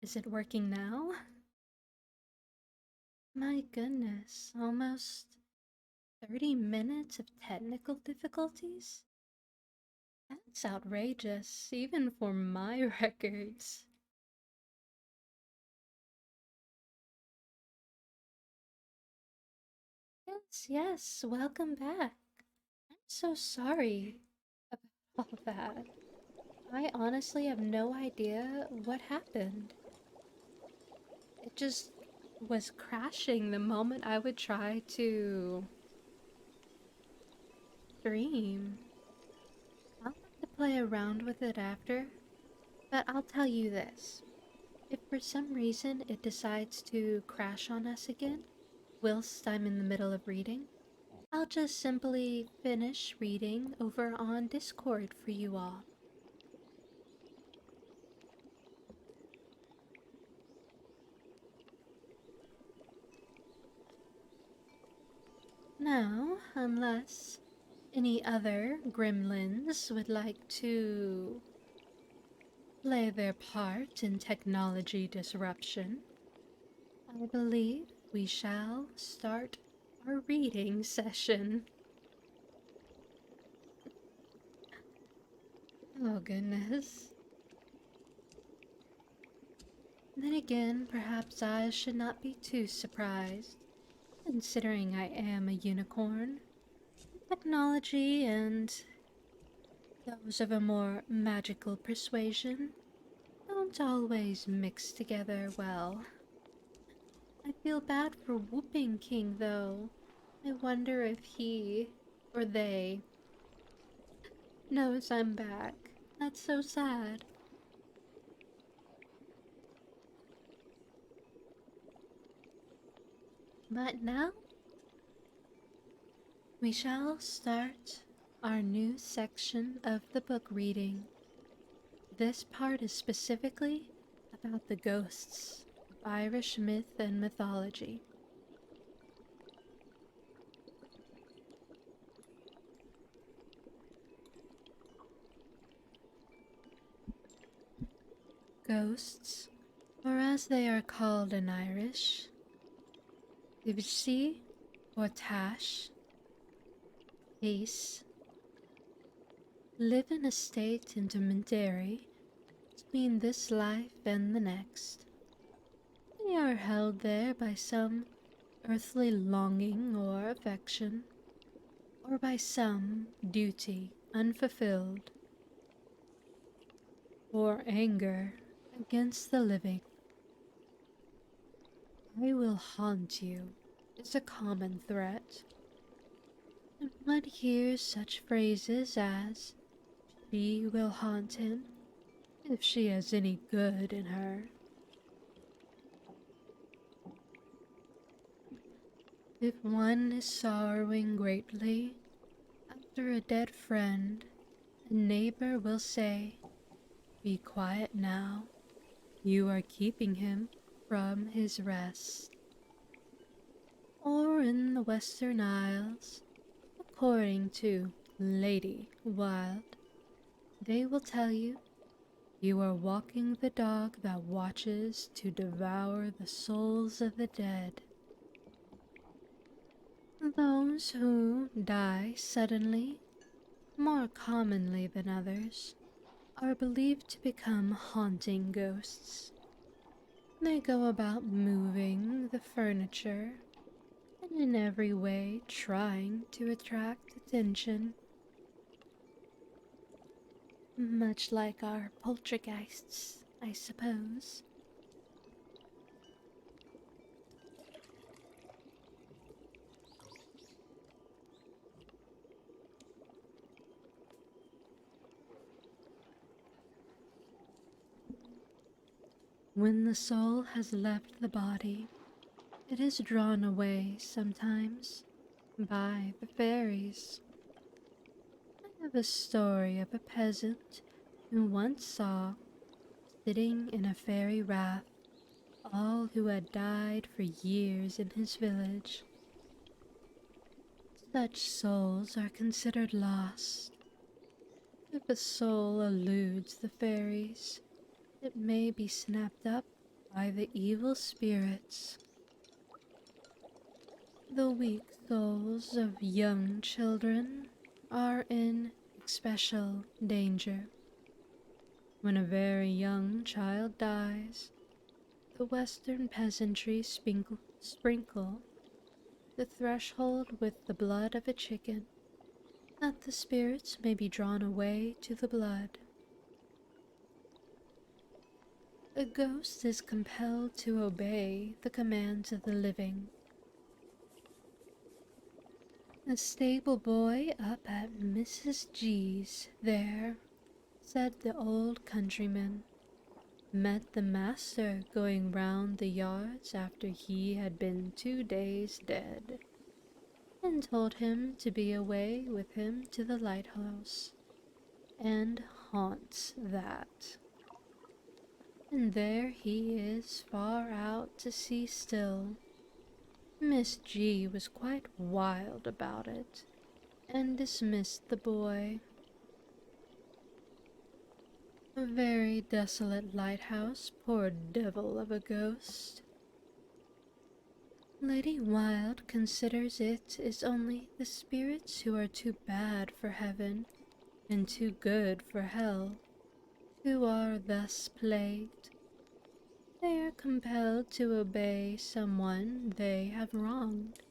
Is it working now? My goodness, almost 30 minutes of technical difficulties? That's outrageous, even for my records. Yes, welcome back. I'm so sorry about all that. I honestly have no idea what happened. It just was crashing the moment I would try to stream. I'll have to play around with it after, but I'll tell you this. If for some reason it decides to crash on us again, whilst I'm in the middle of reading, I'll just simply finish reading over on Discord for you all. Now, unless any other gremlins would like to play their part in technology disruption, I believe we shall start our reading session. Oh, goodness. Then again, perhaps I should not be too surprised, considering I am a unicorn. Technology and those of a more magical persuasion don't always mix together well. I feel bad for Whooping King, though. I wonder if he, or they, knows I'm back. That's so sad. But now, we shall start our new section of the book reading. This part is specifically about the ghosts of Irish myth and mythology. Ghosts, or as they are called in Irish, Ibsi or Tash, Ace, live in a state intermediary between this life and the next. They are held there by some earthly longing or affection, or by some duty unfulfilled, or anger against the living. I will haunt you is a common threat, and one hears such phrases as, she will haunt him if she has any good in her. If one is sorrowing greatly after a dead friend, a neighbor will say, be quiet now, you are keeping him from his rest. Or in the Western Isles, according to Lady Wild, they will tell you, you are walking the dog that watches to devour the souls of the dead. Those who die suddenly, more commonly than others, are believed to become haunting ghosts. They go about moving the furniture and in every way trying to attract attention. Much like our poltergeists, I suppose. When the soul has left the body, it is drawn away sometimes by the fairies. I have a story of a peasant who once saw, sitting in a fairy rath, all who had died for years in his village. Such souls are considered lost. If a soul eludes the fairies, it may be snapped up by the evil spirits. The weak souls of young children are in especial danger. When a very young child dies, the Western peasantry sprinkle the threshold with the blood of a chicken, that the spirits may be drawn away to the blood. A ghost is compelled to obey the commands of the living. A stable boy up at Mrs. G's there, said the old countryman, met the master going round the yards after he had been 2 days dead, and told him to be away with him to the lighthouse, and haunts that. And there he is far out to sea still. Miss G was quite wild about it, and dismissed the boy. A very desolate lighthouse, poor devil of a ghost. Lady Wilde considers it is only the spirits who are too bad for heaven and too good for hell who are thus plagued. They are compelled to obey someone they have wronged.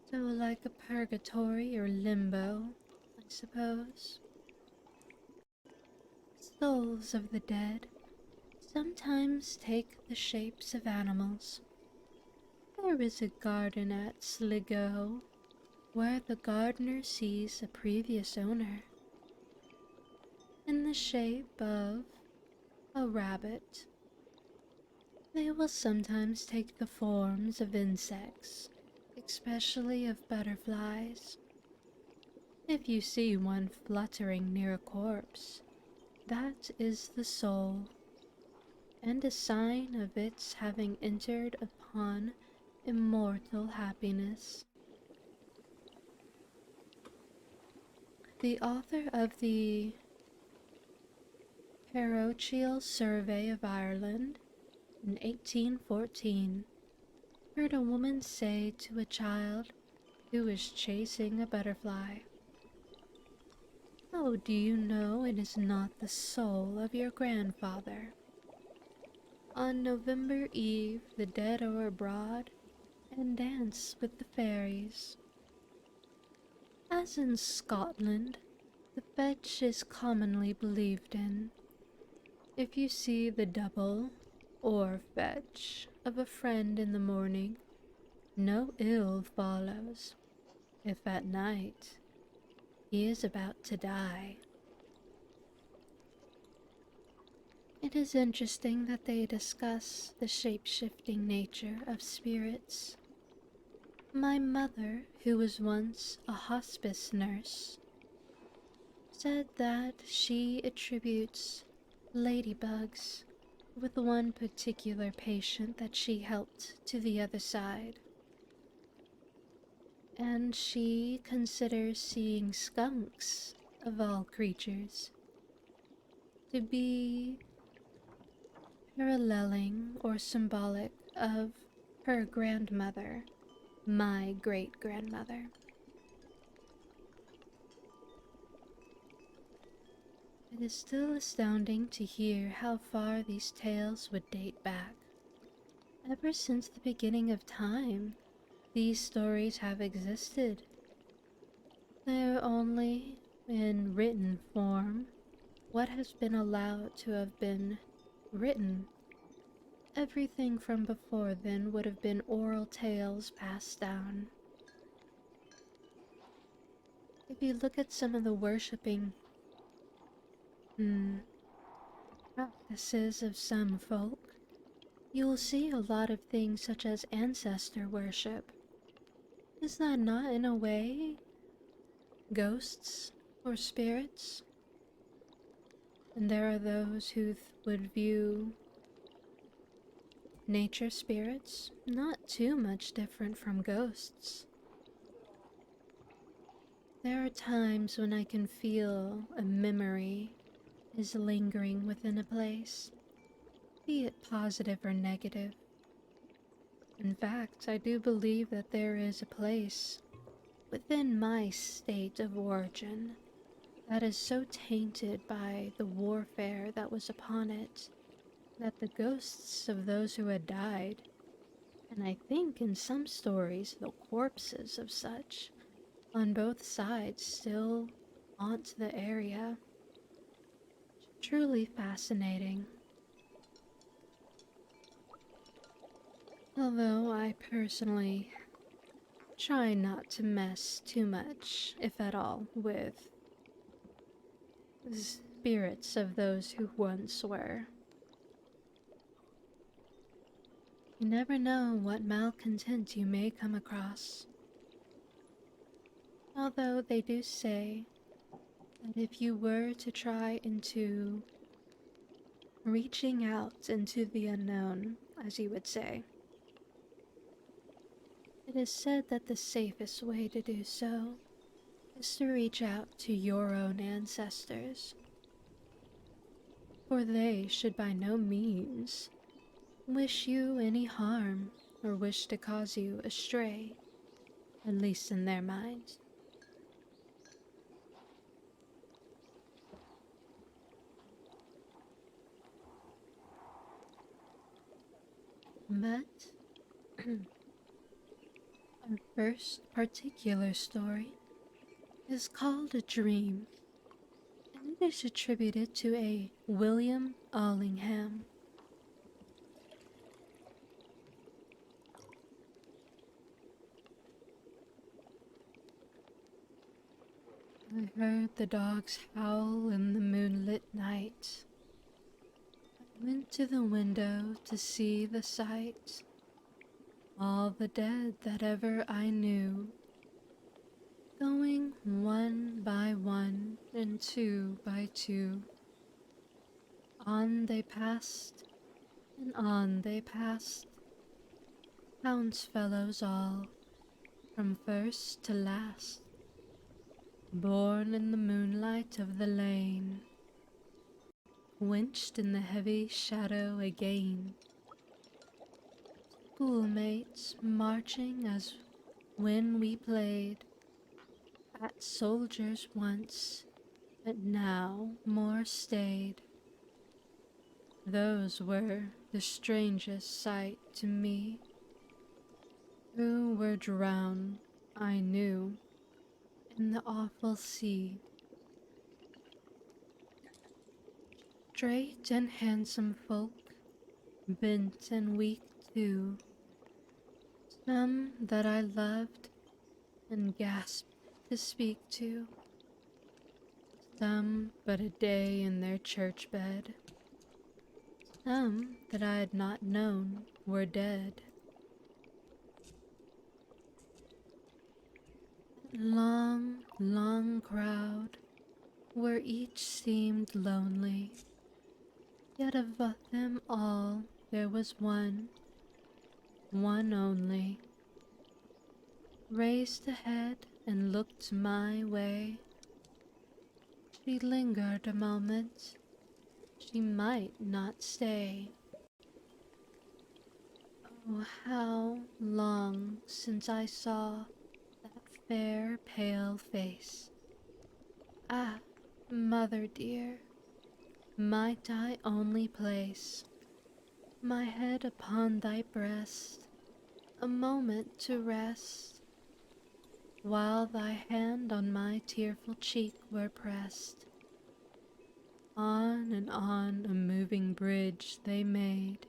So like a purgatory or limbo, I suppose. Souls of the dead sometimes take the shapes of animals. There is a garden at Sligo where the gardener sees a previous owner in the shape of a rabbit. They will sometimes take the forms of insects, especially of butterflies. If you see one fluttering near a corpse, that is the soul, and a sign of its having entered upon immortal happiness. The author of the Parochial Survey of Ireland in 1814 heard a woman say to a child who was chasing a butterfly, "Oh, do you know it is not the soul of your grandfather?" On November Eve the dead are abroad and dance with the fairies. As in Scotland, the fetch is commonly believed in. If you see the double or fetch of a friend in the morning, no ill follows. If at night he is about to die. It is interesting that they discuss the shape-shifting nature of spirits. My mother, who was once a hospice nurse, said that she attributes ladybugs with one particular patient that she helped to the other side. And she considers seeing skunks, of all creatures, to be paralleling or symbolic of her grandmother, my great-grandmother. It is still astounding to hear how far these tales would date back. Ever since the beginning of time, these stories have existed. They are only in written form what has been allowed to have been written. Everything from before then would have been oral tales passed down. If you look at some of the worshipping practices of some folk, you will see a lot of things such as ancestor worship. Is that not, in a way, ghosts or spirits? And there are those who would view nature spirits not too much different from ghosts. There are times when I can feel a memory is lingering within a place. be it positive or negative. In fact, I do believe that there is a place within my state of origin that is so tainted by the warfare that was upon it that the ghosts of those who had died, and I think in some stories the corpses of such, on both sides still haunt the area. Truly fascinating. Although I personally try not to mess too much, if at all, with spirits of those who once were. You never know what malcontent you may come across. Although they do say that if you were to try into reaching out into the unknown, as you would say, it is said that the safest way to do so is to reach out to your own ancestors, for they should by no means wish you any harm or wish to cause you astray, at least in their minds. But our first particular story is called A Dream, and it is attributed to a William Allingham. I heard the dogs howl in the moonlit night. I went to the window to see the sight. All the dead that ever I knew, going one by one and two by two. On they passed, and on they passed, townsfellows all, from first to last, born in the moonlight of the lane, quenched in the heavy shadow again. Schoolmates marching as when we played at soldiers once, but now more staid. Those were the strangest sight to me, who were drowned, I knew, in the awful sea. Straight and handsome folk, bent and weak too, some that I loved and gasped to speak to, some but a day in their church bed, some that I had not known were dead. Long, long crowd, where each seemed lonely, yet of them all there was one only, raised a head and looked my way. She lingered a moment, she might not stay. Oh, how long since I saw that fair pale face. Ah, mother dear, might I only place my head upon thy breast, a moment to rest, while thy hand on my tearful cheek were pressed. On and on a moving bridge they made,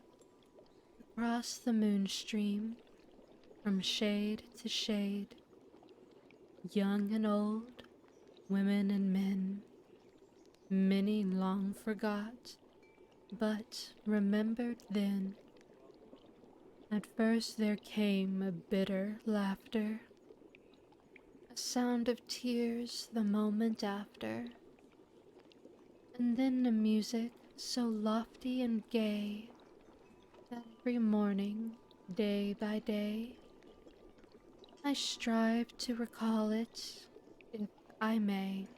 across the moonstream, from shade to shade, young and old, women and men, many long forgot, but remembered then. At first there came a bitter laughter, a sound of tears the moment after, and then a music so lofty and gay that every morning, day by day, I strive to recall it, if I may.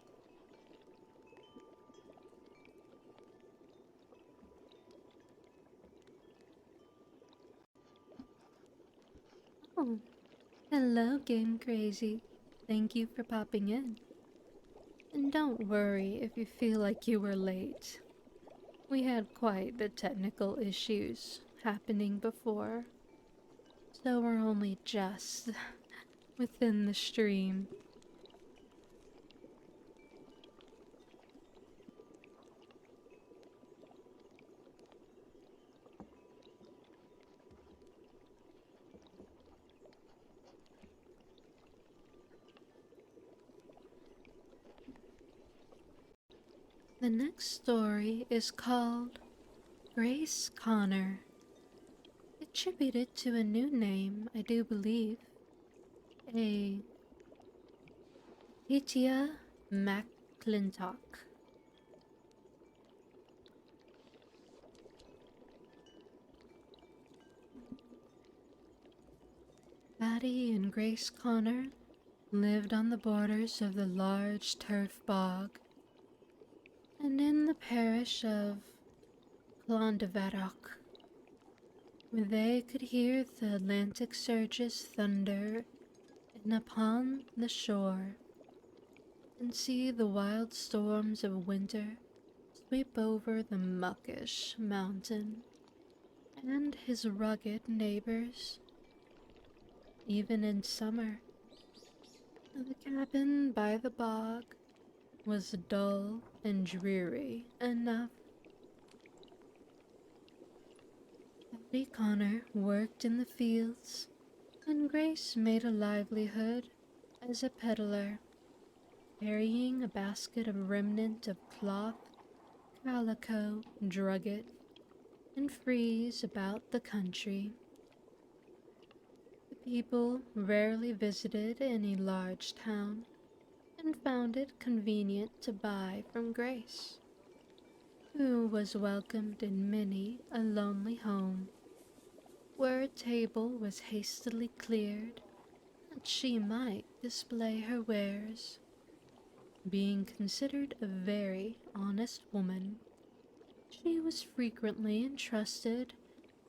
Oh, hello, Game Crazy. Thank you for popping in. And don't worry if you feel like you were late. We had quite the technical issues happening before, so we're only just within the stream. The next story is called Grace Connor, attributed to a new name, I do believe, a Hitia McClintock. Patty and Grace Connor lived on the borders of the large turf bog, and in the parish of Clondevadoc, where they could hear the Atlantic surges thunder in upon the shore, and see the wild storms of winter sweep over the muckish mountain and his rugged neighbors. Even in summer, the cabin by the bog was dull and dreary enough. Patty Connor worked in the fields, and Grace made a livelihood as a peddler, carrying a basket of remnant of cloth, calico, drugget, and frieze about the country. The people rarely visited any large town and found it convenient to buy from Grace, who was welcomed in many a lonely home where a table was hastily cleared that she might display her wares. Being considered a very honest woman, she was frequently entrusted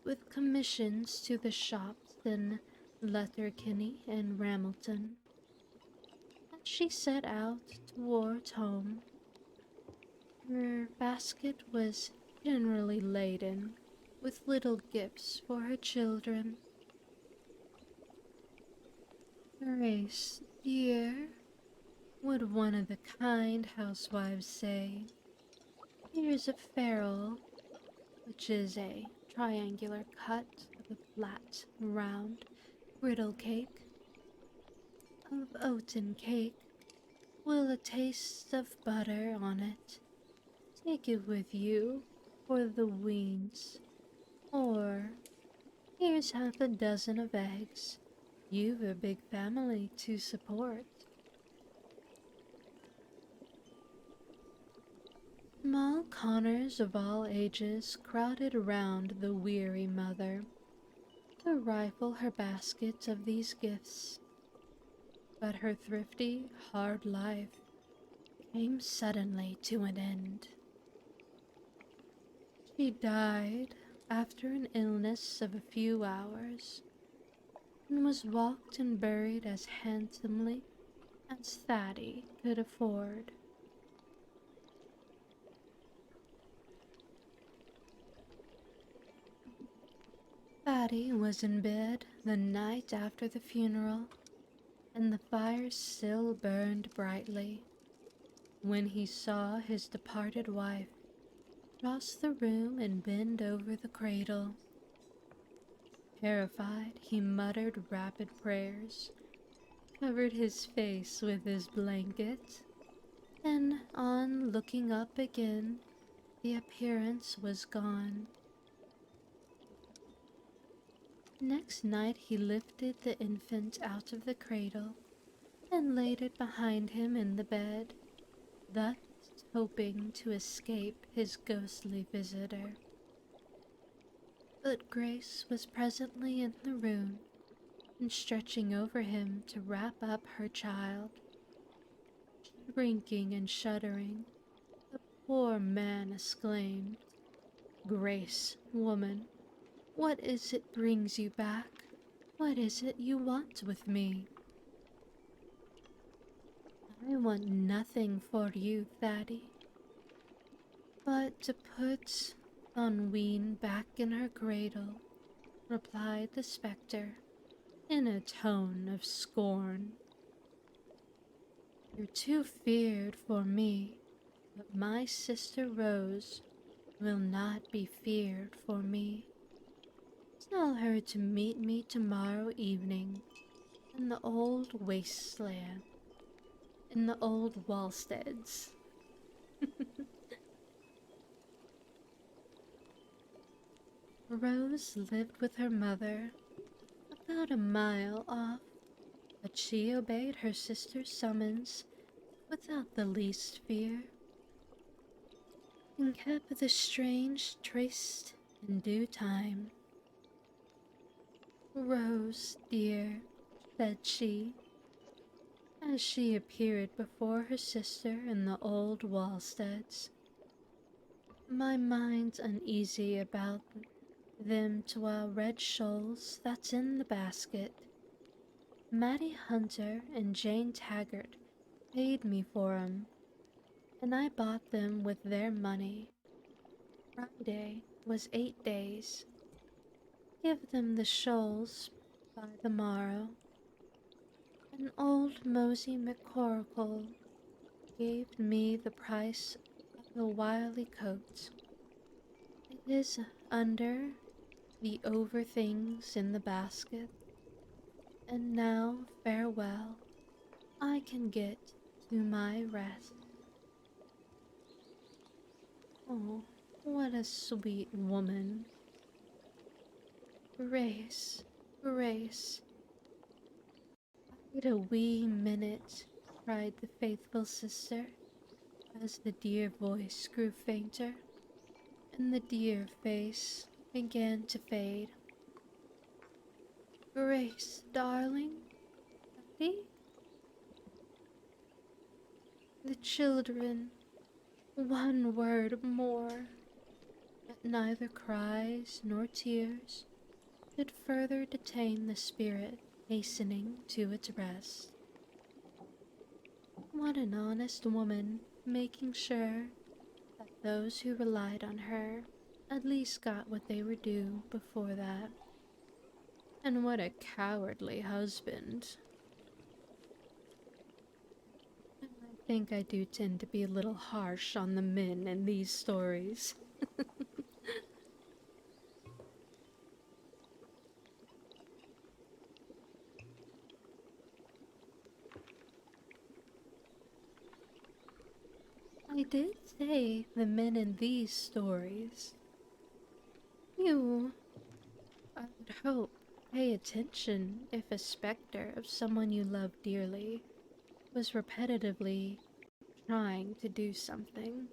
with commissions to the shops in Letterkenny and Ramelton. As she set out towards home, her basket was generally laden with little gifts for her children. Grace, dear, would one of the kind housewives say, here's a ferrule, which is a triangular cut of a flat, round, griddle cake, of oaten cake, with a taste of butter on it. Take it with you for the weans. Or, here's half a dozen of eggs. You've a big family to support. Small Connors of all ages crowded around the weary mother to rifle her basket of these gifts. But her thrifty, hard life came suddenly to an end. She died after an illness of a few hours, and was walked and buried as handsomely as Thaddy could afford. Thaddy was in bed the night after the funeral, and the fire still burned brightly, when he saw his departed wife cross the room and bend over the cradle. Terrified, he muttered rapid prayers, covered his face with his blanket, and on looking up again, the appearance was gone. Next night he lifted the infant out of the cradle and laid it behind him in the bed, thus hoping to escape his ghostly visitor. But Grace was presently in the room and stretching over him to wrap up her child. Shrinking and shuddering, the poor man exclaimed, Grace, woman, what is it brings you back? What is it you want with me? I want nothing for you, Thaddy, but to put Unween back in her cradle, replied the spectre in a tone of scorn. You're too feared for me, but my sister Rose will not be feared for me. Tell her to meet me tomorrow evening in the old wasteland, in the old wallsteads. Rose lived with her mother about a mile off, but she obeyed her sister's summons without the least fear, and kept the strange tryst in due time. Rose, dear, said she, as she appeared before her sister in the old wallsteads. My mind's uneasy about them 'twell red shoals that's in the basket. Mattie Hunter and Jane Taggart paid me for 'em, and I bought them with their money. Friday was 8 days. Give them the shoals by the morrow. And old Mosey McCorkle gave me the price of the wily coat. It is under the over things in the basket. And now farewell, I can get to my rest. Oh, what a sweet woman. Grace, Grace. Wait a wee minute, cried the faithful sister, as the dear voice grew fainter, and the dear face began to fade. Grace, darling, Daddy? The children, one word more, but neither cries nor tears could further detain the spirit hastening to its rest. What an honest woman, making sure that those who relied on her at least got what they were due before that. And what a cowardly husband. And I think I do tend to be a little harsh on the men in these stories. I did say the men in these stories. You, I would hope, pay attention if a specter of someone you love dearly was repetitively trying to do something.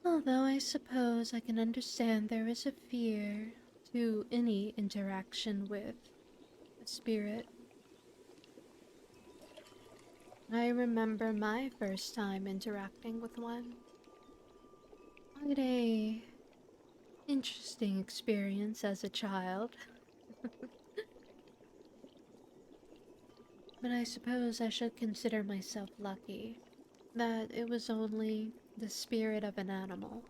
Although I suppose I can understand there is a fear to any interaction with a spirit. I remember my first time interacting with one. Quite a interesting experience as a child. But I suppose I should consider myself lucky that it was only the spirit of an animal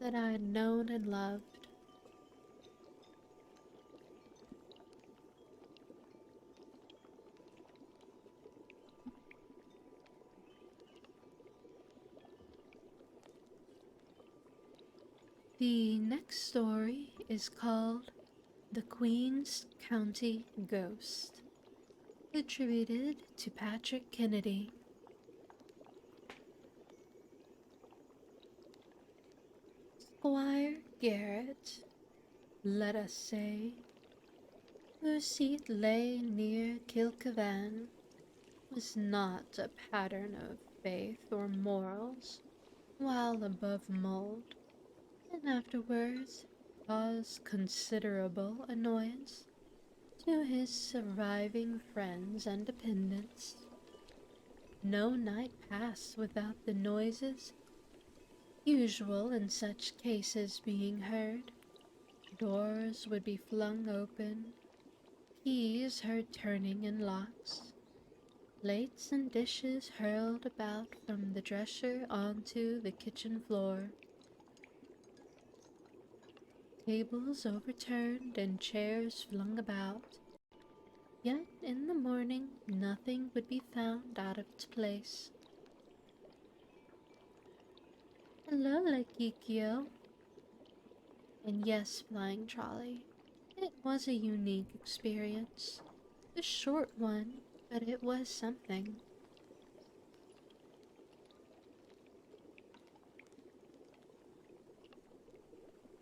that I had known and loved. The next story is called The Queen's County Ghost, attributed to Patrick Kennedy. Squire Garrett, let us say, whose seat lay near Kilcavan, was not a pattern of faith or morals, while above mold, and afterwards caused considerable annoyance to his surviving friends and dependents. No night passed without the noises usual in such cases being heard, Doors would be flung open, keys heard turning in locks, plates and dishes hurled about from the dresser onto the kitchen floor, tables overturned and chairs flung about. Yet in the morning nothing would be found out of its place. Hello, Lekikyo. And yes, Flying Trolley. It was a unique experience. A short one, but it was something.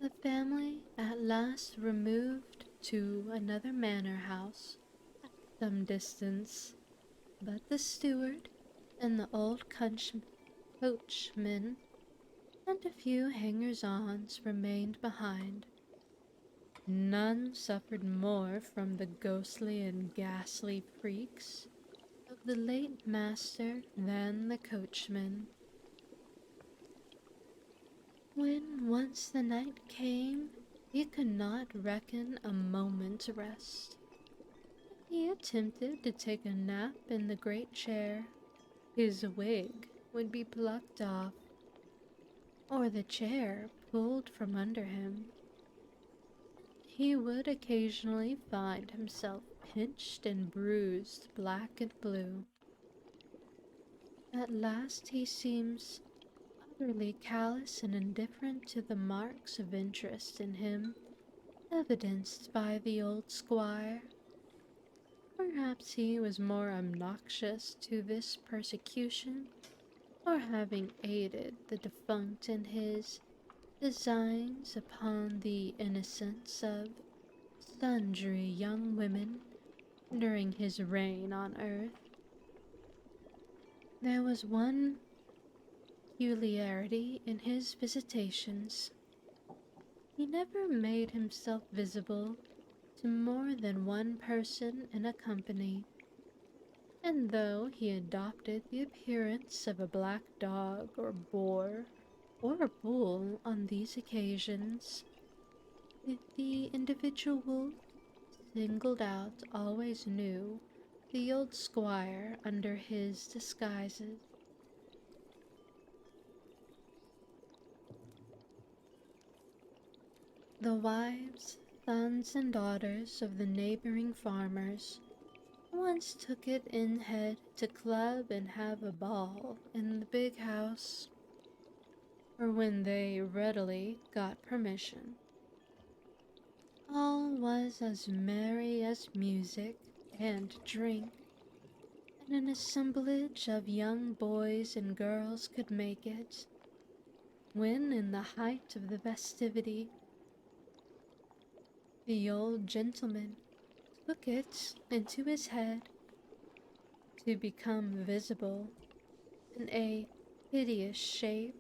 The family at last removed to another manor house at some distance, but the steward and the old coachman and a few hangers-ons remained behind. None suffered more from the ghostly and ghastly freaks of the late master than the coachman. When once the night came, he could not reckon a moment's rest. He attempted to take a nap in the great chair. His wig would be plucked off, or the chair pulled from under him. He would occasionally find himself pinched and bruised black and blue. At last he seems utterly callous and indifferent to the marks of interest in him evidenced by the old squire. Perhaps he was more obnoxious to this persecution, or having aided the defunct in his designs upon the innocence of sundry young women during his reign on earth. There was one peculiarity in his visitations. He never made himself visible to more than one person in a company, and though he adopted the appearance of a black dog or boar or a bull on these occasions, the individual singled out always knew the old squire under his disguises. The wives, sons, and daughters of the neighboring farmers once took it in head to club and have a ball in the big house, or when they readily got permission. All was as merry as music and drink, and an assemblage of young boys and girls could make it, when in the height of the festivity, the old gentleman took it into his head to become visible in a hideous shape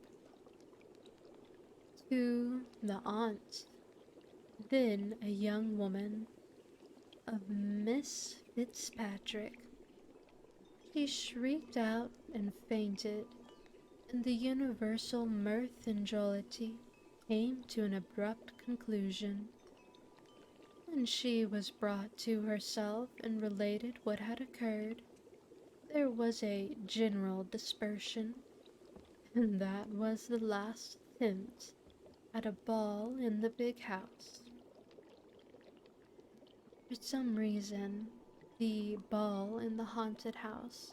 to the aunt, then a young woman, of Miss Fitzpatrick. She shrieked out and fainted, and the universal mirth and jollity came to an abrupt conclusion. When she was brought to herself and related what had occurred, there was a general dispersion, and that was the last attempt at a ball in the big house. For some reason, the ball in the haunted house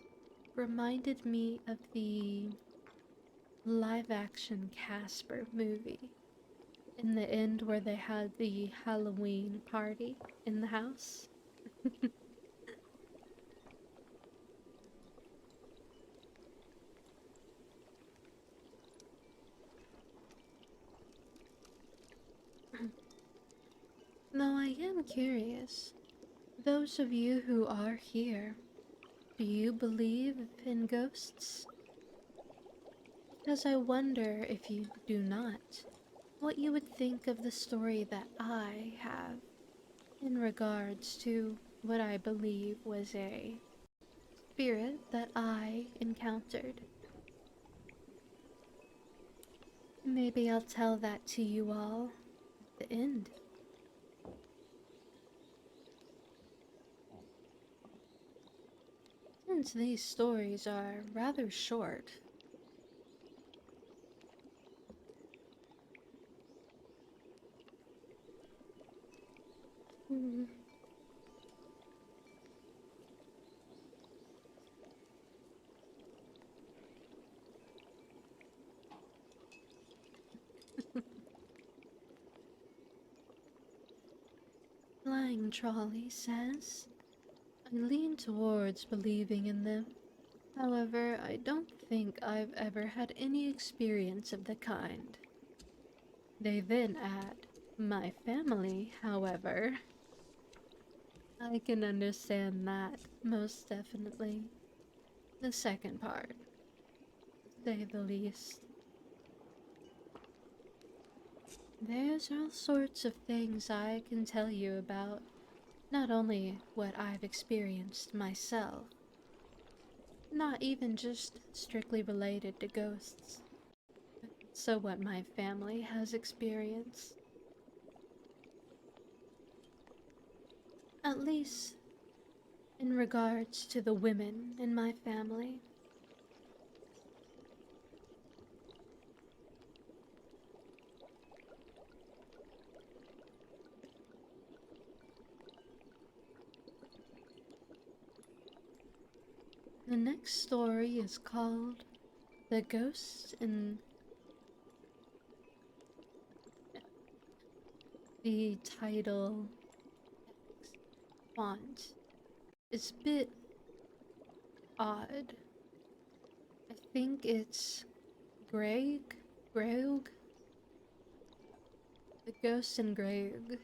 reminded me of the live-action Casper movie in the end where they had the Halloween party in the house. Though I am curious, those of you who are here, do you believe in ghosts? Because I wonder if you do not, what you would think of the story that I have in regards to what I believe was a spirit that I encountered. Maybe I'll tell that to you all at the end. Since these stories are rather short, hmm, Flying Trolley says, I lean towards believing in them. However, I don't think I've ever had any experience of the kind. They then add, my family, however. I can understand that, most definitely. The second part, to say the least. There's all sorts of things I can tell you about, not only what I've experienced myself, not even just strictly related to ghosts, so what my family has experienced. At least in regards to the women in my family. The next story is called The Ghost in the title font is a bit odd. I think it's Greg, The Ghost in Greg,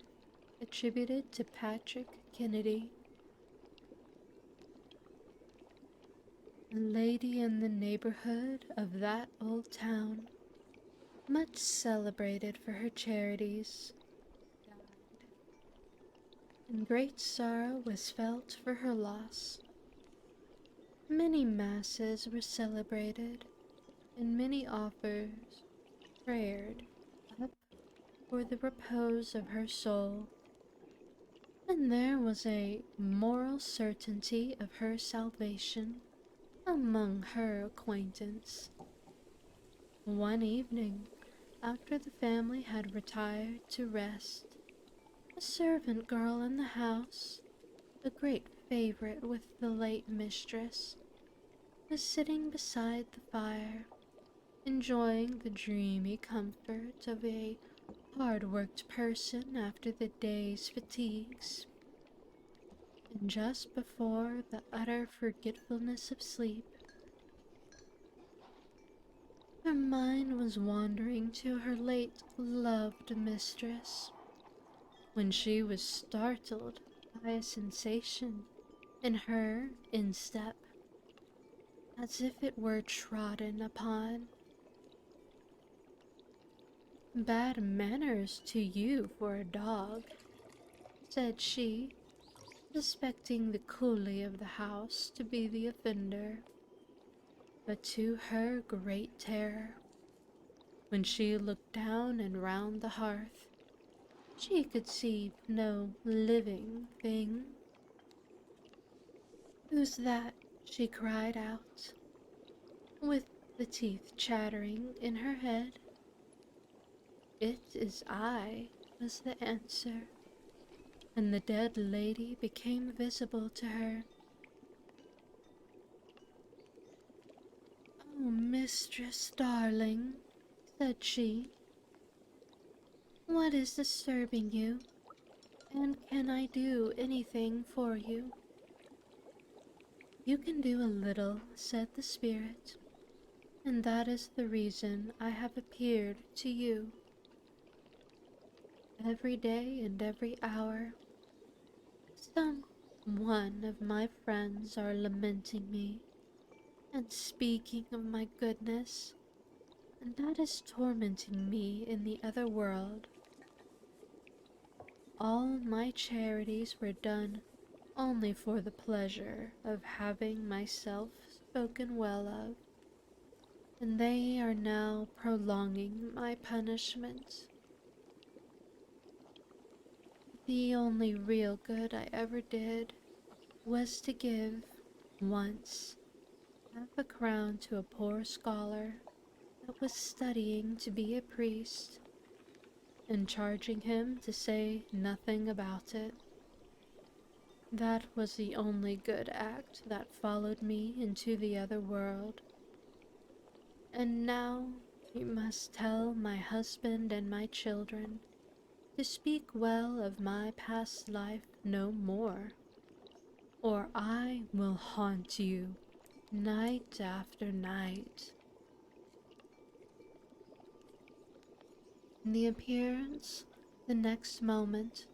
attributed to Patrick Kennedy, a lady in the neighborhood of that old town, much celebrated for her charities, died, and great sorrow was felt for her loss. Many masses were celebrated, and many offers prayed up for the repose of her soul, and there was a moral certainty of her salvation among her acquaintance. One evening, after the family had retired to rest, a servant girl in the house, a great favorite with the late mistress, was sitting beside the fire, enjoying the dreamy comfort of a hard-worked person after the day's fatigues. And just before the utter forgetfulness of sleep, her mind was wandering to her late loved mistress, when she was startled by a sensation in her instep, as if it were trodden upon. Bad manners to you for a dog, said she, suspecting the coolie of the house to be the offender. But to her great terror, when she looked down and round the hearth, she could see no living thing. Who's that? She cried out, with the teeth chattering in her head. It is I, was the answer, and the dead lady became visible to her. Oh, mistress darling, said she, what is disturbing you, and can I do anything for you? You can do a little, said the spirit, and that is the reason I have appeared to you. Every day and every hour, some one of my friends are lamenting me and speaking of my goodness, and that is tormenting me in the other world. All my charities were done only for the pleasure of having myself spoken well of, and they are now prolonging my punishment. The only real good I ever did was to give, once half a crown to a poor scholar that was studying to be a priest, and charging him to say nothing about it. That was the only good act that followed me into the other world. And now you must tell my husband and my children to speak well of my past life no more, or I will haunt you night after night. The appearance, the next moment,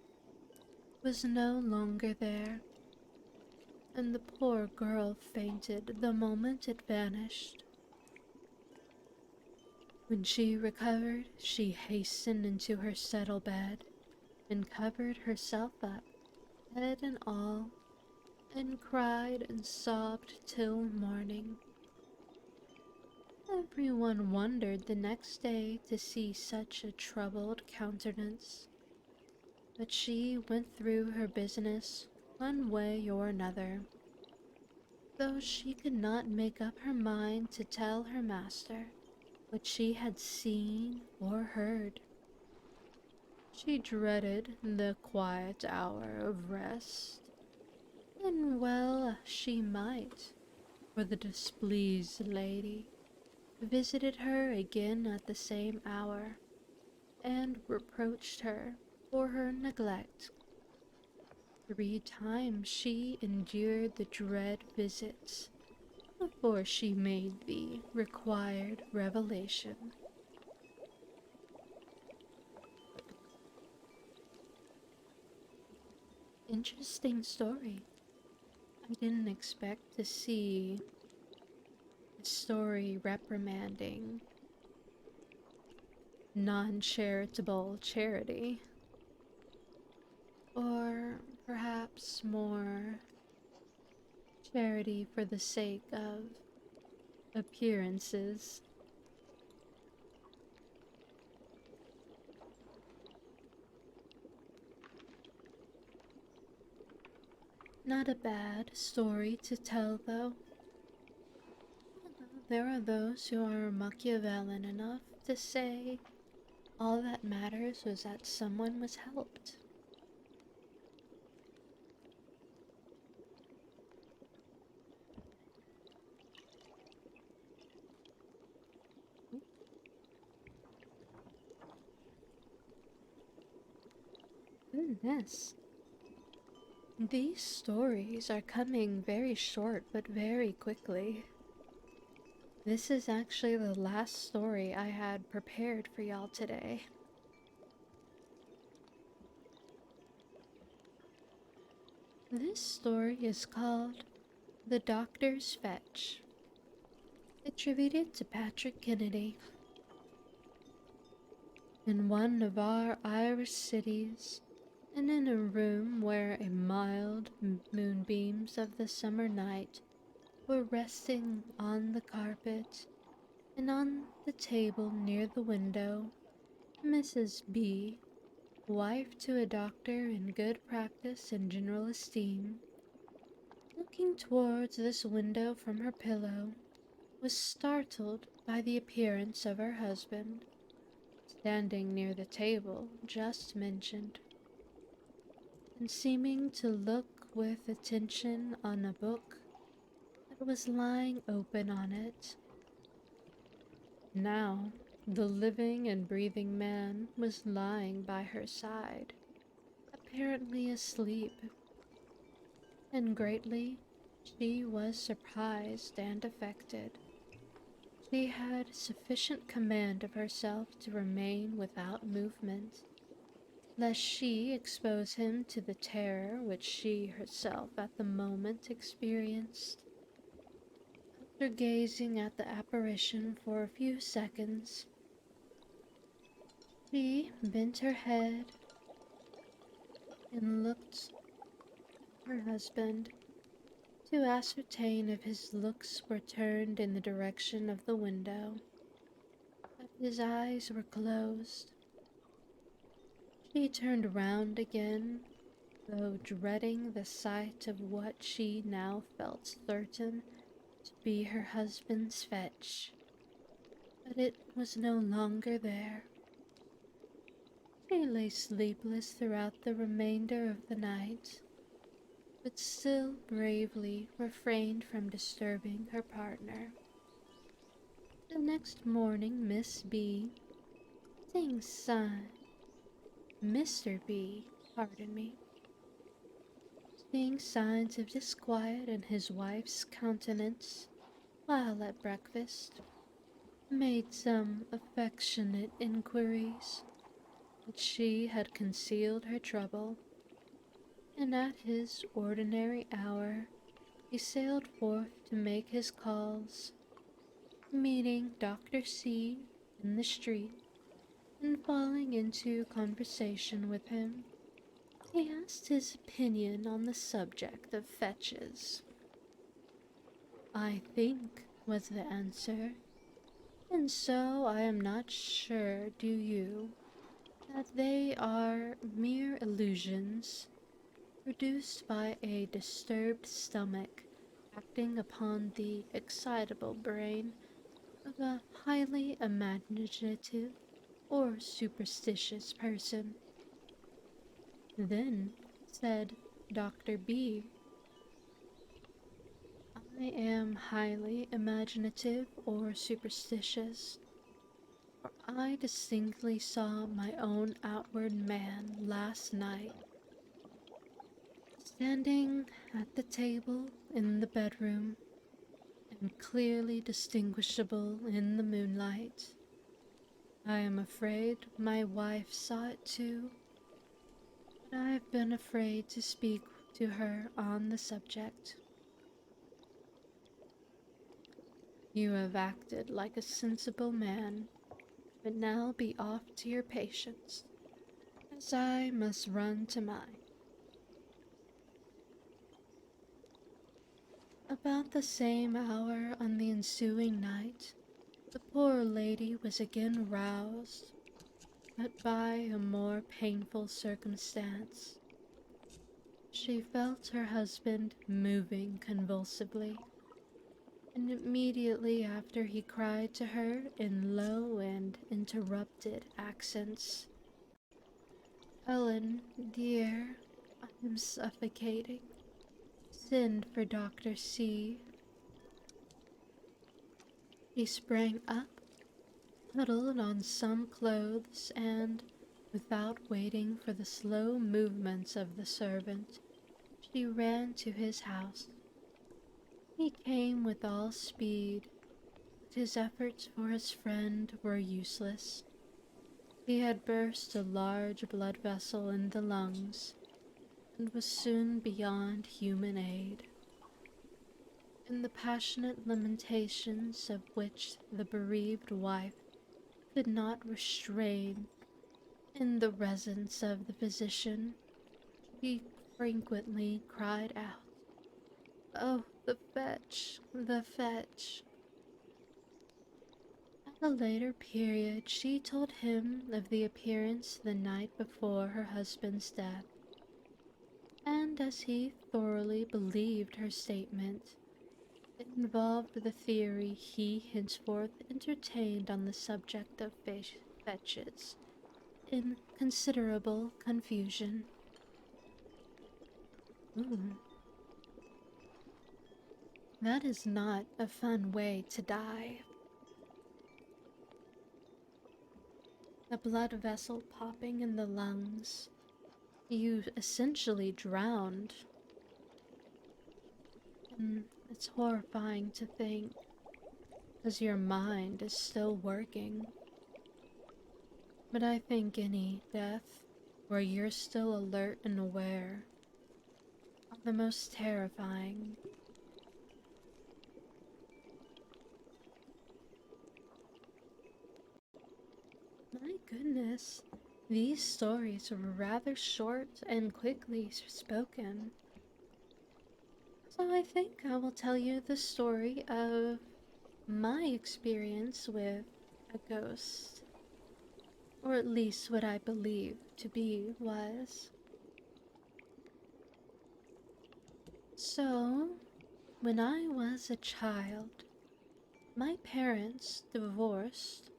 was no longer there, and the poor girl fainted the moment it vanished. When she recovered, she hastened into her settle bed and covered herself up, head and all, and cried and sobbed till morning. Everyone wondered the next day to see such a troubled countenance, but she went through her business one way or another, though she could not make up her mind to tell her master what she had seen or heard. She dreaded the quiet hour of rest, and well she might, for the displeased lady visited her again at the same hour, and reproached her for her neglect. 3 times she endured the dread visits before she made the required revelation. Interesting story. I didn't expect to see a story reprimanding non-charitable charity, or perhaps more charity for the sake of appearances. Not a bad story to tell, though. There are those who are Machiavellian enough to say all that matters was that someone was helped. Goodness. These stories are coming very short but very quickly. This is actually the last story I had prepared for y'all today. This story is called The Doctor's Fetch, attributed to Patrick Kennedy. In one of our Irish cities, and in a room where a mild moonbeams of the summer night were resting on the carpet, and on the table near the window, Mrs. B, wife to a doctor in good practice and general esteem, looking towards this window from her pillow, was startled by the appearance of her husband, standing near the table just mentioned, and seeming to look with attention on a book that was lying open on it. Now, the living and breathing man was lying by her side, apparently asleep, and greatly she was surprised and affected. She had sufficient command of herself to remain without movement, lest she expose him to the terror which she herself at the moment experienced. After gazing at the apparition for a few seconds, she bent her head and looked at her husband to ascertain if his looks were turned in the direction of the window, but his eyes were closed. She turned round again though dreading the sight of what she now felt certain to be her husband's fetch. But it was no longer there. She lay sleepless throughout the remainder of the night, but still bravely refrained from disturbing her partner. The next morning, Miss B, seeing sign, Mr. B, pardon me, seeing signs of disquiet in his wife's countenance while at breakfast, made some affectionate inquiries, but she had concealed her trouble, and at his ordinary hour he sailed forth to make his calls, meeting Dr. C in the street and falling into conversation with him. He asked his opinion on the subject of fetches. "I think," was the answer, "and so I am not sure, do you, that they are mere illusions produced by a disturbed stomach acting upon the excitable brain of a highly imaginative or superstitious person." Then said Dr. B, "I am highly imaginative or superstitious, for I distinctly saw my own outward man last night, standing at the table in the bedroom, and clearly distinguishable in the moonlight. I am afraid my wife saw it too, but I have been afraid to speak to her on the subject. You have acted like a sensible man, but now be off to your patients, as I must run to mine." About the same hour on the ensuing night, the poor lady was again roused, but by a more painful circumstance. She felt her husband moving convulsively, and immediately after he cried to her in low and interrupted accents, "Ellen, dear, I am suffocating. Send for Dr. C." He sprang up, huddled on some clothes, and, without waiting for the slow movements of the servant, she ran to his house. He came with all speed, but his efforts for his friend were useless. He had burst a large blood vessel in the lungs, and was soon beyond human aid. In the passionate lamentations of which the bereaved wife could not restrain in the presence of the physician, she frequently cried out, "Oh, the fetch, the fetch." At a later period, she told him of the appearance the night before her husband's death, and as he thoroughly believed her statement, it involved the theory he henceforth entertained on the subject of fetches in considerable confusion. Ooh, that is not a fun way to die. A blood vessel popping in the lungs. You essentially drowned. And it's horrifying to think, because your mind is still working. But I think any death where you're still alert and aware are the most terrifying. My goodness, these stories were rather short and quickly spoken. So I think I will tell you the story of my experience with a ghost, or at least what I believe to be was. So, when I was a child, my parents divorced,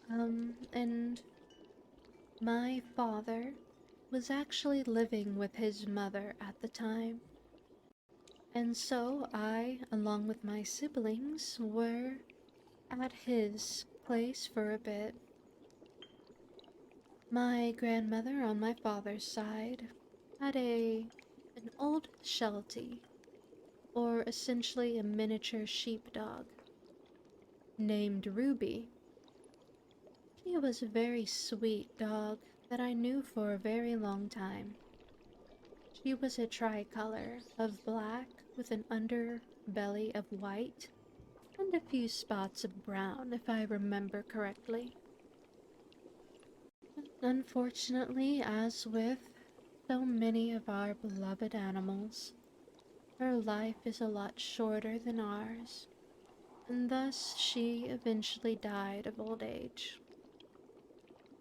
and my father was actually living with his mother at the time. And so I, along with my siblings, were at his place for a bit. My grandmother on my father's side had an old Sheltie, or essentially a miniature sheepdog, named Ruby. She was a very sweet dog that I knew for a very long time. She was a tricolor of black with an underbelly of white and a few spots of brown, if I remember correctly. Unfortunately, as with so many of our beloved animals, her life is a lot shorter than ours, and thus she eventually died of old age.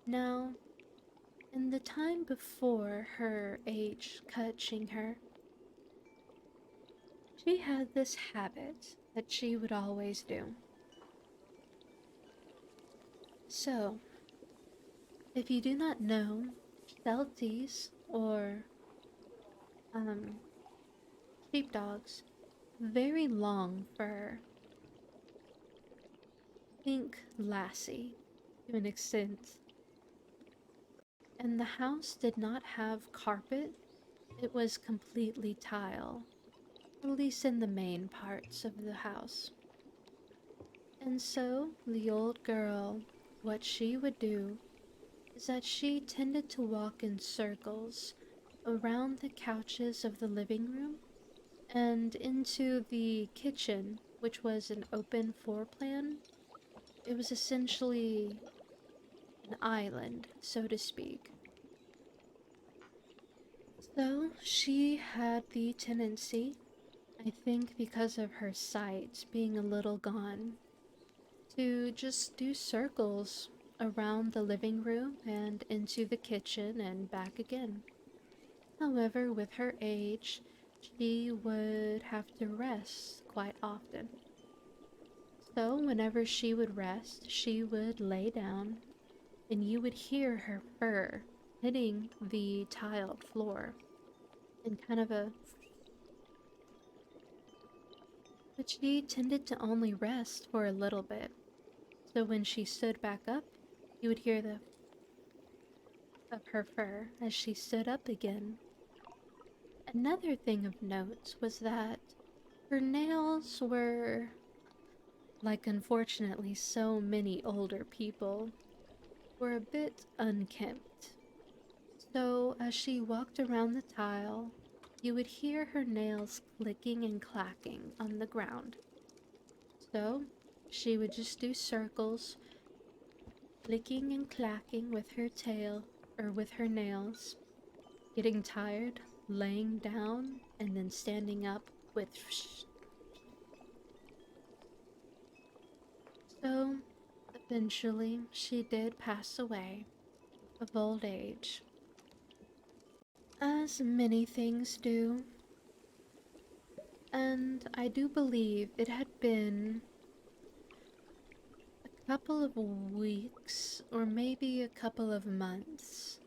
Now, in the time before her age catching her, she had this habit that she would always do. So, if you do not know, Shelties or um, sheepdogs, very long fur, pink lassie to an extent. And the house did not have carpet, it was completely tile, at least in the main parts of the house. And so the old girl, what she would do is that she tended to walk in circles around the couches of the living room and into the kitchen, which was an open floor plan. It was essentially an island, so to speak. So she had the tendency, I think because of her sight being a little gone, to just do circles around the living room and into the kitchen and back again. However, with her age, she would have to rest quite often. So, whenever she would rest, she would lay down and you would hear her fur hitting the tiled floor in kind of a. But she tended to only rest for a little bit. So, when she stood back up, you would hear the of her fur as she stood up again. Another thing of note was that her nails were, like unfortunately so many older people, were a bit unkempt. So as she walked around the tile, you would hear her nails clicking and clacking on the ground. So she would just do circles, clicking and clacking with her tail or with her nails, getting tired, laying down, and then standing up with. So eventually she did pass away of old age, as many things do, and I do believe it had been a couple of weeks or maybe a couple of months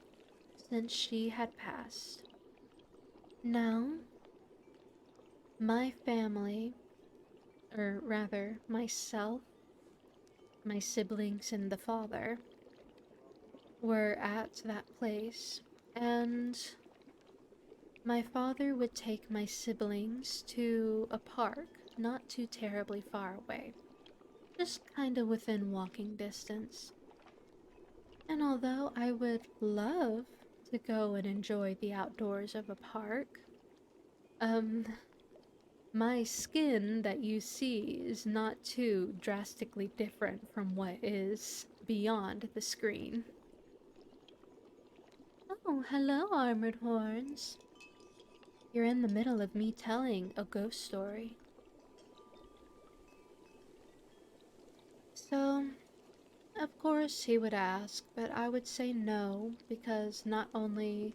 since she had passed. Now, my family, or rather myself, my siblings, and the father, were at that place, and my father would take my siblings to a park not too terribly far away, just kinda within walking distance. And although I would love to go and enjoy the outdoors of a park, um, my skin that you see is not too drastically different from what is beyond the screen. Oh, hello, Armored Horns. You're in the middle of me telling a ghost story. So, of course, he would ask, but I would say no, because not only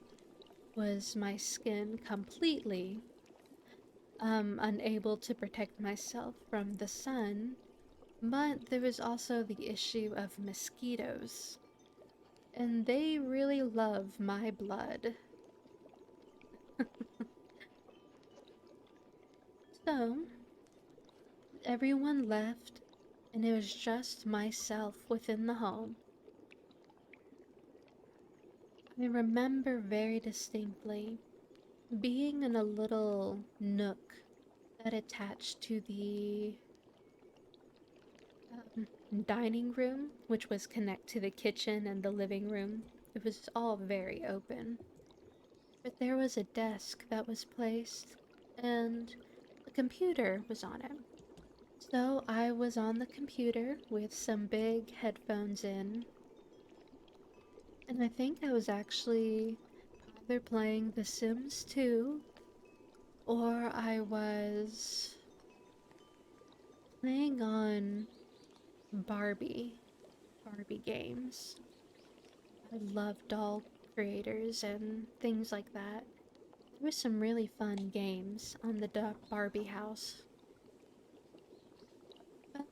was my skin completely unable to protect myself from the sun, but there was also the issue of mosquitoes, and they really love my blood. So, everyone left, and it was just myself within the home. I remember very distinctly being in a little nook that attached to the dining room, which was connect to the kitchen and the living room. It was all very open. But there was a desk that was placed, and a computer was on it. So I was on the computer with some big headphones in, and I think I was actually either playing The Sims 2 or I was playing on Barbie games. I love doll creators and things like that. There were some really fun games on the Barbie house. But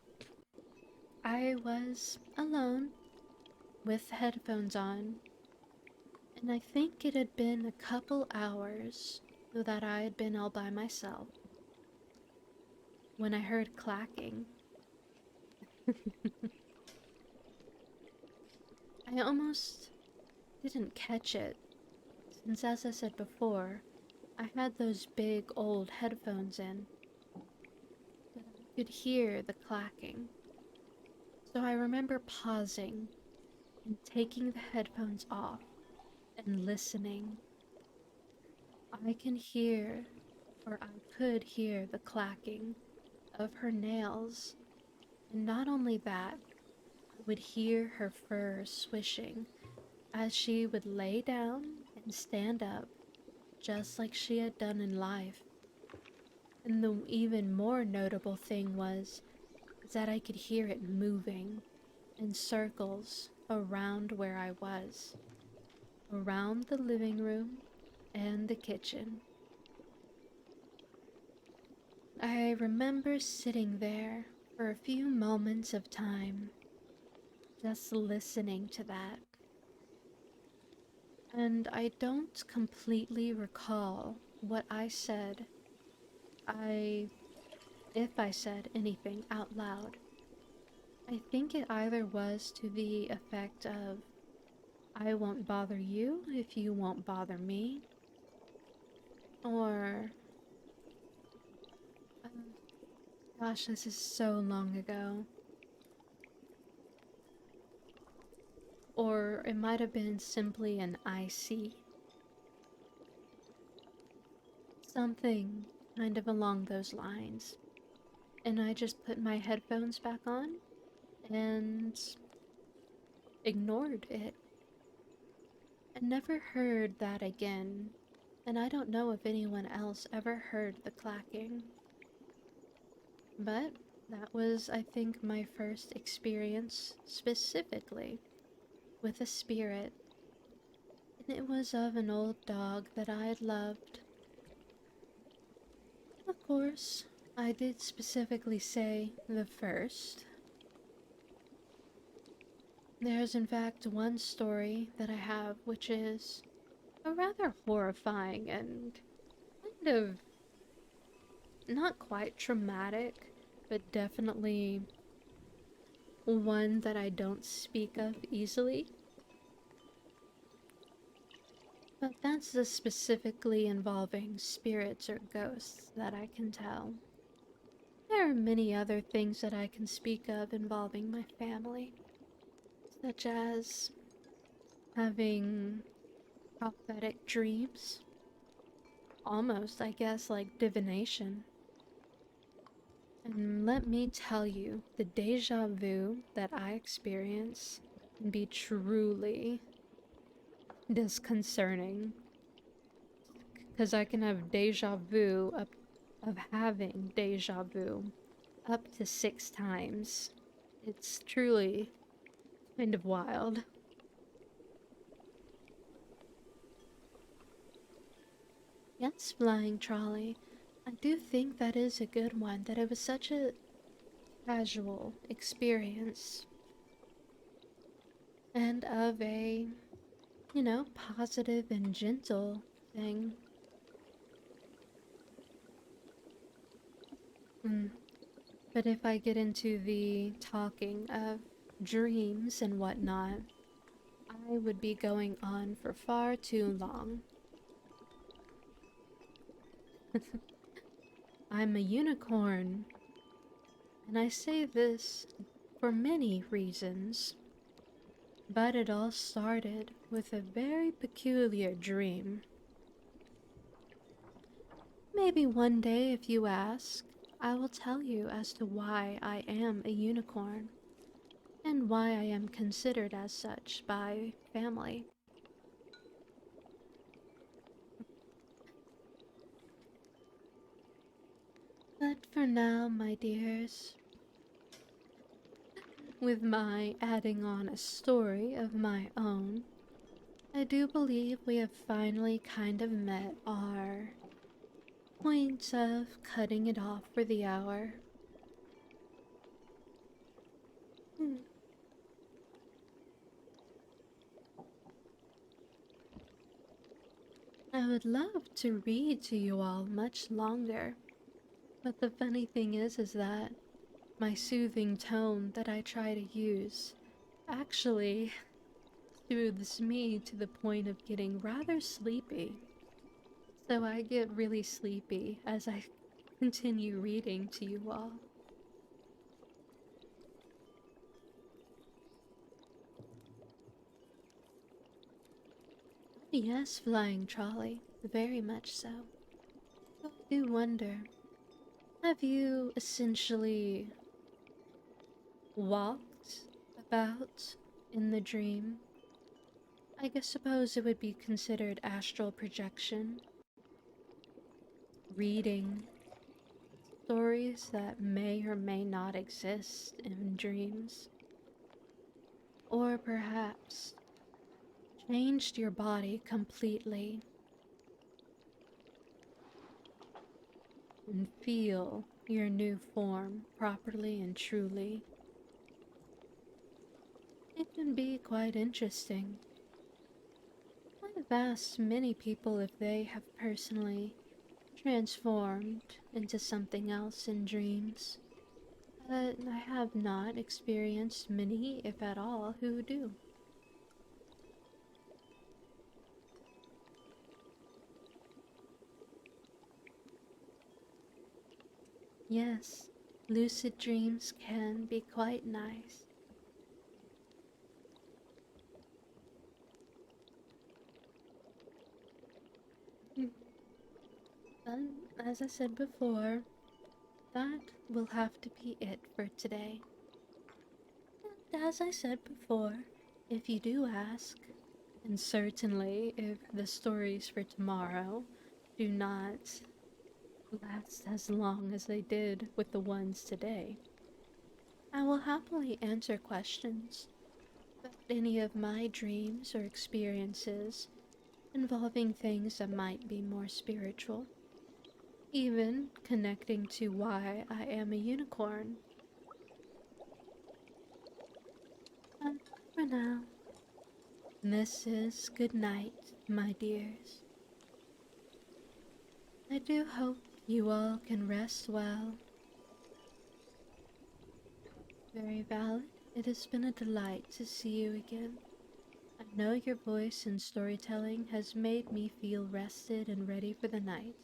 I was alone with headphones on, and I think it had been a couple hours that I had been all by myself when I heard clacking. I almost didn't catch it, since as I said before, I had those big old headphones in, but I could hear the clacking. So I remember pausing and taking the headphones off and listening. I can hear, or I could hear the clacking of her nails, and not only that, I would hear her fur swishing as she would lay down and stand up, just like she had done in life. And the even more notable thing was that I could hear it moving in circles around where I was, around the living room and the kitchen. I remember sitting there for a few moments of time, just listening to that. And I don't completely recall what I said. I If I said anything out loud. I think it either was to the effect of, I won't bother you if you won't bother me, or, uh, gosh, this is so long ago. Or it might have been simply an I see. Something kind of along those lines. And I just put my headphones back on and ignored it. I never heard that again, and I don't know if anyone else ever heard the clacking. But that was, I think, my first experience specifically with a spirit, and it was of an old dog that I had loved. Of course, I did specifically say the first. There's in fact one story that I have which is a rather horrifying and kind of not quite traumatic, but definitely one that I don't speak of easily. But that's the specifically involving spirits or ghosts that I can tell. There are many other things that I can speak of involving my family, such as having prophetic dreams, almost, I guess, like divination. And let me tell you, the deja vu that I experience can be truly disconcerting. Because I can have deja vu of having deja vu up to 6 times. It's truly kind of wild. Yes, flying trolley. I do think that is a good one, that it was such a casual experience and of a, positive and gentle thing. Mm. But if I get into the talking of dreams and whatnot, I would be going on for far too long. I'm a unicorn, and I say this for many reasons, but it all started with a very peculiar dream. Maybe one day, if you ask, I will tell you as to why I am a unicorn and why I am considered as such by family. But for now, my dears, with my adding on a story of my own, I do believe we have finally kind of met our point of cutting it off for the hour. Hmm. I would love to read to you all much longer, but the funny thing is that my soothing tone that I try to use actually soothes me to the point of getting rather sleepy. So I get really sleepy as I continue reading to you all. Yes, flying trolley, very much so. So I do wonder, have you essentially walked about in the dream? Suppose it would be considered astral projection, reading stories that may or may not exist in dreams, or perhaps changed your body completely and feel your new form properly and truly. It can be quite interesting. I've asked many people if they have personally transformed into something else in dreams, but I have not experienced many, if at all, who do. Yes, lucid dreams can be quite nice. Mm. But as I said before, that will have to be it for today. And as I said before, if you do ask, and certainly if the stories for tomorrow do not last as long as they did with the ones today, I will happily answer questions about any of my dreams or experiences involving things that might be more spiritual, even connecting to why I am a unicorn. But for now, this is good night, my dears. I do hope you all can rest well. Very valid. It has been a delight to see you again. I know your voice and storytelling has made me feel rested and ready for the night,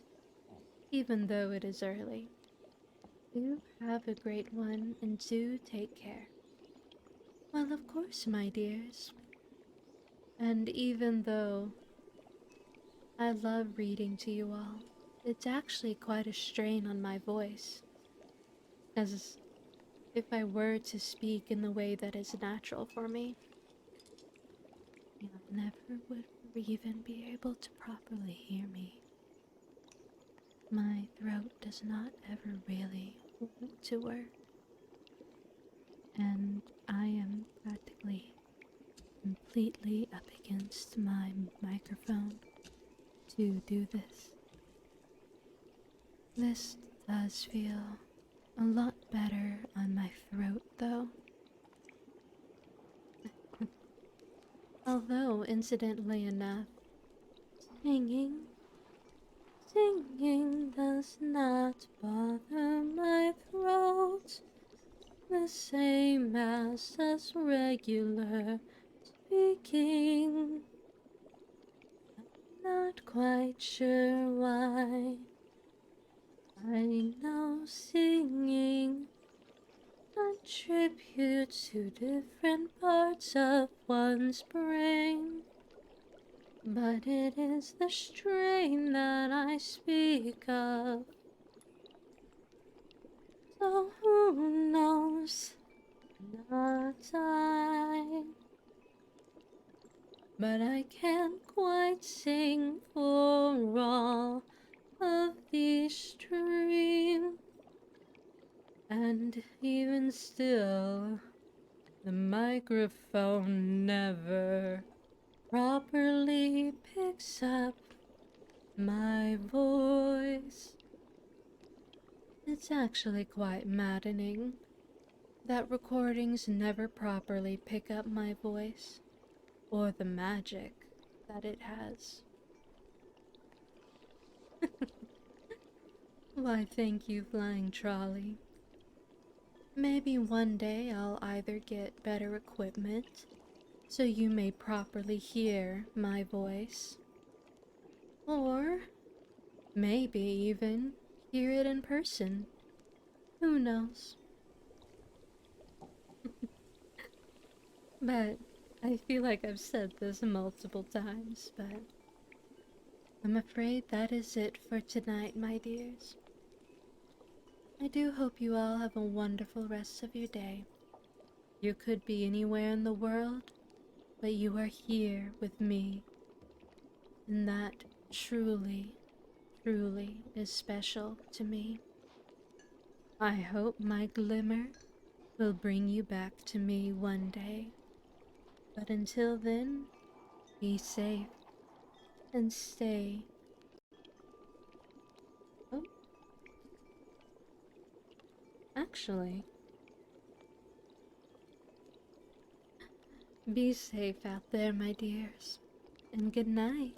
even though it is early. Do have a great one and do take care. Well, of course, my dears. And even though I love reading to you all, it's actually quite a strain on my voice, as if I were to speak in the way that is natural for me, you never would even be able to properly hear me. My throat does not ever really want to work, and I am practically completely up against my microphone to do this. This does feel a lot better on my throat, though. Although, incidentally enough, singing, singing does not bother my throat the same as regular speaking. Not quite sure why. I know singing contributes to different parts of one's brain, but it is the strain that I speak of. So who knows? Not I. But I can't quite sing for all of these streams. And even still, the microphone never properly picks up my voice. It's actually quite maddening that recordings never properly pick up my voice or the magic that it has. Why, thank you, Flying Trolley. Maybe one day I'll either get better equipment so you may properly hear my voice, or maybe even hear it in person. Who knows? But I feel like I've said this multiple times, but I'm afraid that is it for tonight, my dears. I do hope you all have a wonderful rest of your day. You could be anywhere in the world, but you are here with me, and that truly, truly is special to me. I hope my glimmer will bring you back to me one day. But until then, be safe and stay. Oh, actually, be safe out there, my dears, and good night.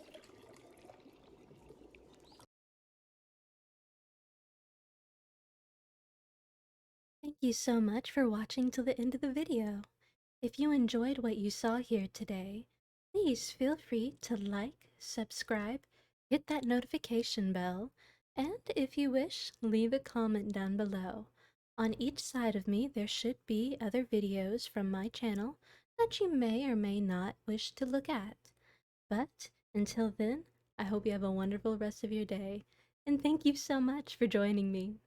Thank you so much for watching till the end of the video. If you enjoyed what you saw here today, please feel free to like, subscribe, hit that notification bell, and if you wish, leave a comment down below. On each side of me there should be other videos from my channel that you may or may not wish to look at. But until then, I hope you have a wonderful rest of your day, and thank you so much for joining me.